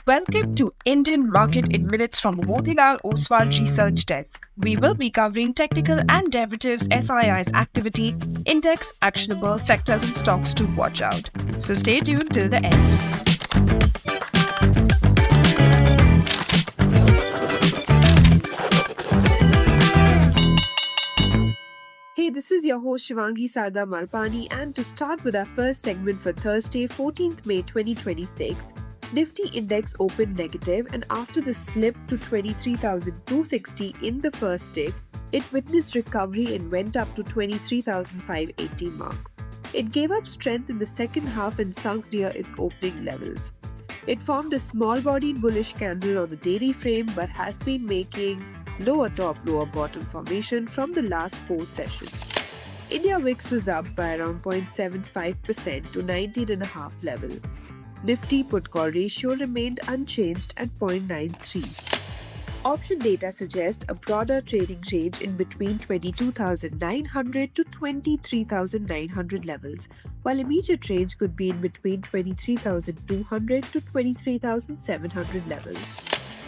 Welcome to Indian Market in Minutes from Motilal Oswal Research Desk. We will be covering technical and derivatives SII's activity, index, actionable sectors and stocks to watch out. So stay tuned till the end. Hey, this is your host Shivangi Sarda Malpani, and to start with our first segment for Thursday, 14th May 2026, Nifty index opened negative, and after the slip to 23,260 in the first day, it witnessed recovery and went up to 23,580 marks. It gave up strength in the second half and sunk near its opening levels. It formed a small-bodied bullish candle on the daily frame but has been making lower top, lower bottom formation from the last 4 sessions. India VIX was up by around 0.75% to 19.5 level. Nifty put-call ratio remained unchanged at 0.93. Option data suggests a broader trading range in between 22,900 to 23,900 levels, while immediate range could be in between 23,200 to 23,700 levels.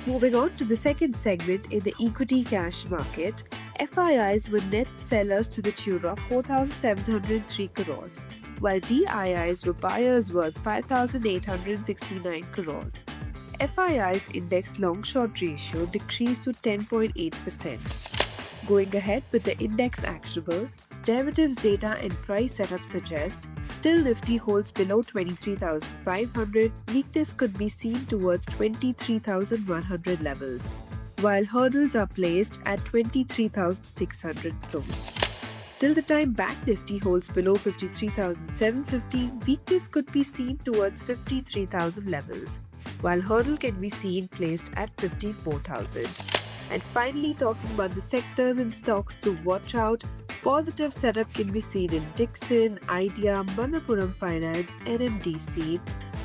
Moving on to the second segment in the equity cash market, FIIs were net sellers to the tune of 4,703 crores, while DIIs were buyers worth 5,869 crores. FII's index long-short ratio decreased to 10.8%. Going ahead with the index actionable, derivatives data and price setup suggest till Nifty holds below 23,500, weakness could be seen towards 23,100 levels, while hurdles are placed at 23,600 zone. Till the time Bank Nifty holds below 53,750, weakness could be seen towards 53,000 levels, while hurdle can be seen placed at 54,000. And finally, talking about the sectors and stocks to watch out, positive setup can be seen in Dixon, Idea, Manappuram Finance, NMDC,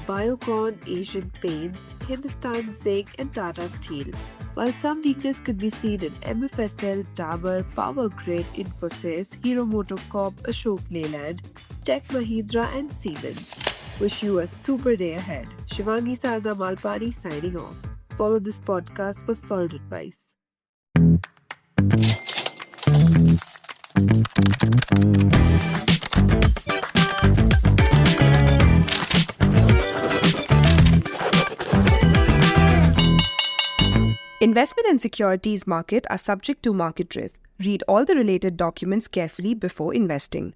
Biocon, Asian Paints, Hindustan Zinc and Tata Steel, while some weakness could be seen in MFSL, Dabur, Power Grid, Infosys, Hero MotoCorp, Ashok Leyland, Tech Mahindra and Siemens. Wish you a super day ahead. Shivangi Sarda Malpani signing off. Follow this podcast for solid advice. Investment and securities market are subject to market risk. Read all the related documents carefully before investing.